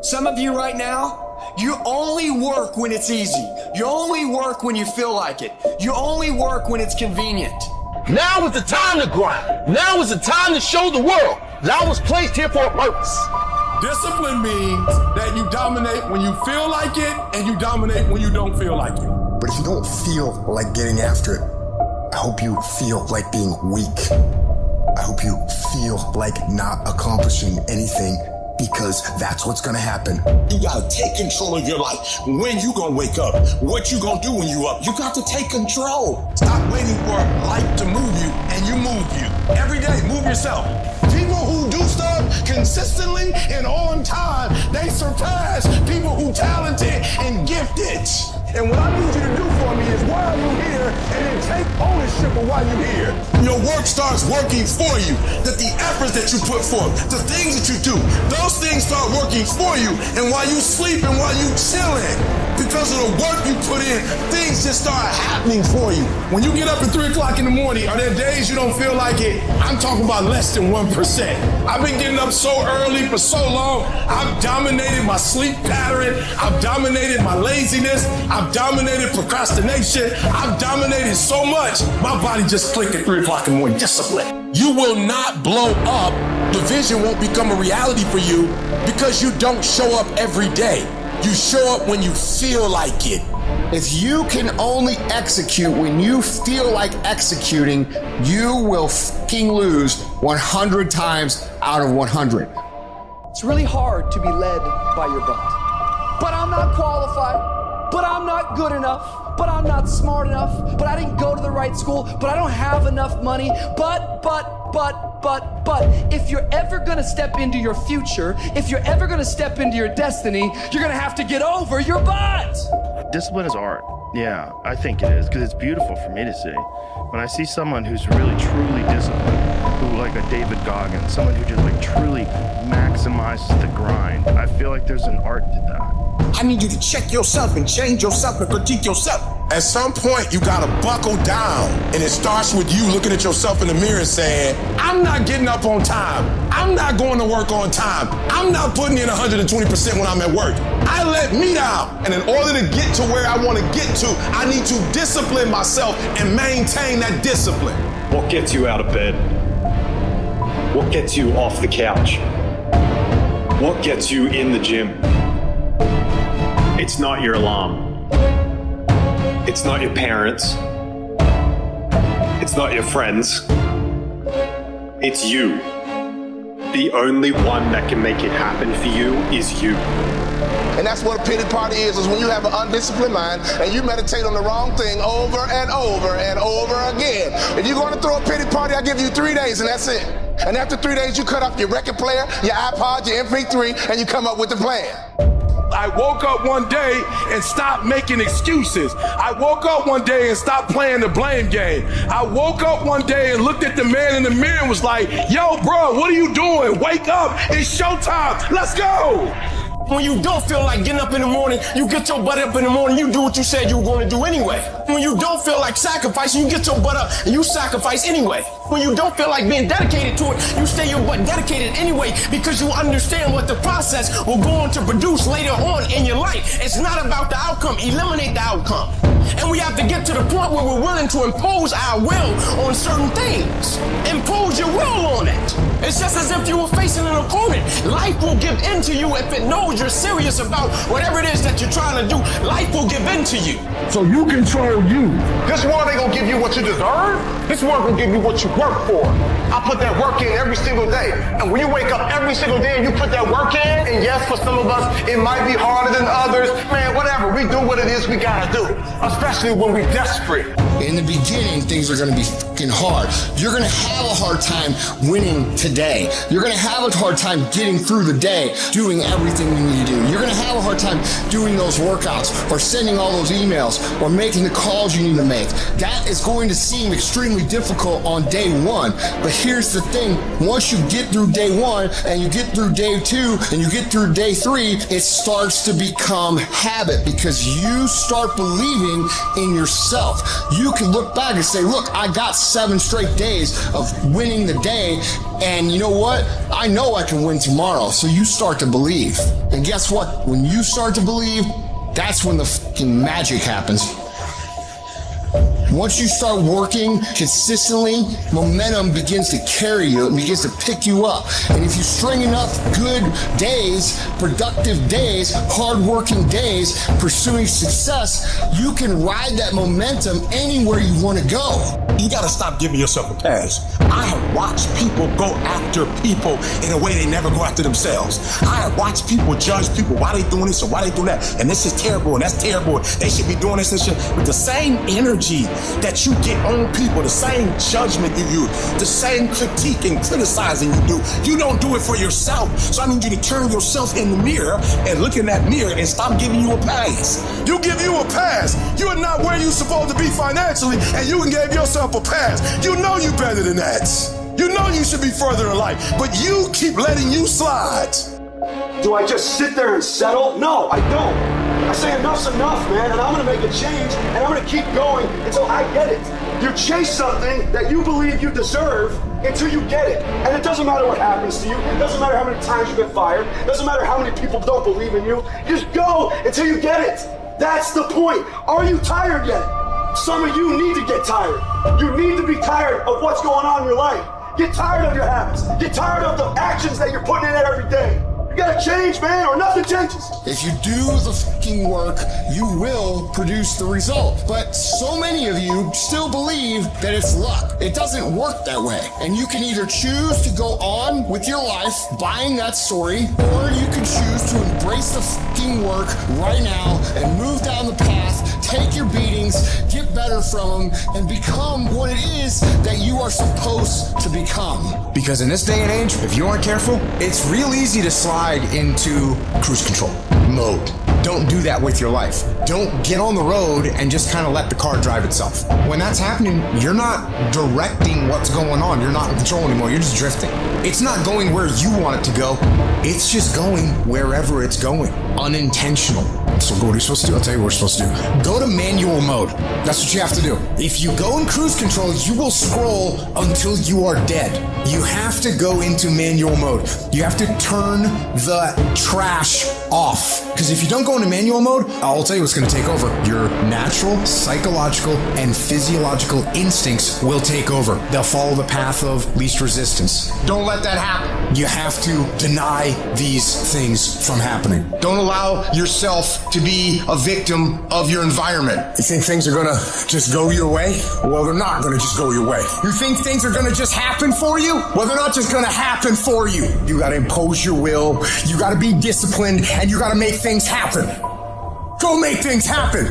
Some of you right now, you only work when it's easy. You only work when you feel like it. You only work when it's convenient. Now is the time to grind. Now is the time to show the world that I was placed here for a purpose. Discipline means that you dominate when you feel like it and you dominate when you don't feel like it. But if you don't feel like getting after it, I hope you feel like being weak. I hope you feel like not accomplishing anything, because that's what's gonna happen. You gotta take control of your life. When you gonna wake up? What you gonna do when you up? You got to take control. Stop waiting for life to move you, and you move you. Every day, move yourself. People who do stuff consistently and on time, they surpass people who talented and gifted. And what I need you to do for me is, why are you here? And then take ownership of why you're here. Your work starts working for you. That the efforts that you put forth, the things that you do, those things start working for you. And while you sleep and while you chilling, because of the work you put in, things just start happening for you. When you get up at 3 o'clock in the morning, are there days you don't feel like it? I'm talking about less than 1%. I've been getting up so early for so long. I've dominated my sleep pattern. I've dominated my laziness. I've dominated procrastination. I've dominated so much, my body just clicked at 3 o'clock in the morning. Discipline. You will not blow up. The vision won't become a reality for you because you don't show up every day. You show up when you feel like it. If you can only execute when you feel like executing, you will fucking lose 100 times out of 100. It's really hard to be led by your butt. But I'm not qualified. But I'm not good enough. But I'm not smart enough. But I didn't go to the right school. But I don't have enough money. But. If you're ever gonna step into your future, if you're ever gonna step into your destiny, you're gonna have to get over your butt. Discipline is art. Yeah, I think it is, because it's beautiful for me to see. When I see someone who's really truly disciplined, who like a David Goggins, someone who just like truly maximizes the grind, I feel like there's an art to that. I need you to check yourself and change yourself and critique yourself. At some point, you gotta buckle down. And it starts with you looking at yourself in the mirror and saying, I'm not getting up on time. I'm not going to work on time. I'm not putting in 120% when I'm at work. I let me down. And in order to get to where I want to get to, I need to discipline myself and maintain that discipline. What gets you out of bed? What gets you off the couch? What gets you in the gym? It's not your alarm. It's not your parents. It's not your friends. It's you. The only one that can make it happen for you is you. And that's what a pity party is when you have an undisciplined mind and you meditate on the wrong thing over and over and over again. If you're going to throw a pity party, I'll give you 3 days and that's it. And after 3 days, you cut off your record player, your iPod, your MP3, and you come up with a plan. I woke up one day and stopped making excuses. I woke up one day and stopped playing the blame game. I woke up one day and looked at the man in the mirror and was like, yo, bro, what are you doing? Wake up. It's showtime. Let's go. When you don't feel like getting up in the morning, you get your butt up in the morning, you do what you said you were going to do anyway. When you don't feel like sacrificing, you get your butt up and you sacrifice anyway. When you don't feel like being dedicated to it, you stay your butt dedicated anyway because you understand what the process will go on to produce later on in your life. It's not about the outcome. Eliminate the outcome. And we have to get to the point where we're willing to impose our will on certain things. Impose your will on it. It's just as if you were facing an opponent. Life will give in to you if it knows you're serious about whatever it is that you're trying to do. Life will give in to you. So you control you. This world ain't gonna give you what you deserve. This world gonna give you what you work for. I put that work in every single day. And when you wake up every single day and you put that work in, and yes, for some of us, it might be harder than others. Man, whatever, we do what it is we gotta do. Especially when we're desperate. In the beginning, things are gonna be fucking hard. You're gonna have a hard time winning today. You're gonna have a hard time getting through the day, doing everything you need to do. You're gonna have a hard time doing those workouts, or sending all those emails, or making the calls you need to make. That is going to seem extremely difficult on day one, but here's the thing. Once you get through day 1 and you get through day 2 and you get through day 3, it starts to become habit because you start believing in yourself. You can look back and say, look, I got 7 straight days of winning the day. And you know what? I know I can win tomorrow. So you start to believe. And guess what? When you start to believe, that's when the fucking magic happens. Once you start working consistently, momentum begins to carry you. It begins to pick you up. And if you string enough good days, productive days, hardworking days, pursuing success, you can ride that momentum anywhere you want to go. You gotta stop giving yourself a pass. I have watched people go after people in a way they never go after themselves. I have watched people judge people, why they doing this or why they doing that, and this is terrible and that's terrible. They should be doing this and shit. With the same energy that you get on people, the same judgment you use, the same critique and criticizing you do, you don't do it for yourself. So I need you to turn yourself in the mirror and look in that mirror and stop giving you a pass. You give you a pass. You are not where you're supposed to be financially, and you can give yourself a pass. You know you better than that. You know you should be further in life, but you keep letting you slide. Do I just sit there and settle? No, I don't. I say enough's enough, man, and I'm gonna make a change, and I'm gonna keep going until I get it. You chase something that you believe you deserve until you get it. And it doesn't matter what happens to you. It doesn't matter how many times you get fired. It doesn't matter how many people don't believe in you. Just go until you get it. That's the point. Are you tired yet? Some of you need to get tired. You need to be tired of what's going on in your life. Get tired of your habits. Get tired of the actions that you're putting in every day. You gotta change, man, or nothing changes. If you do the fucking work, you will produce the result. But so many of you still believe that it's luck. It doesn't work that way. And you can either choose to go on with your life, buying that story, or you can choose to embrace the fucking work right now and move down the path, take your beatings, get better from them, and become what it is that you are supposed to become. Because in this day and age, if you aren't careful, it's real easy to slide into cruise control mode. Don't do that with your life. Don't get on the road and just kind of let the car drive itself. When that's happening, you're not directing what's going on. You're not in control anymore. You're just drifting. It's not going where you want it to go. It's just going wherever it's going. Unintentional. So what are you supposed to do? I'll tell you what you're supposed to do. Go to manual mode. That's what you have to do. If you go in cruise control, you will scroll until you are dead. You have to go into manual mode. You have to turn the trash off. Because if you don't go into manual mode, I'll tell you what's going to take over. Your natural, psychological, and physiological instincts will take over. They'll follow the path of least resistance. Don't let that happen. You have to deny these things from happening. Don't allow yourself to be a victim of your environment. You think things are going to just go your way? Well, they're not going to just go your way. You think things are going to just happen for you? Well, they're not just going to happen for you. You got to impose your will. You got to be disciplined, and you got to make things happen. Go make things happen.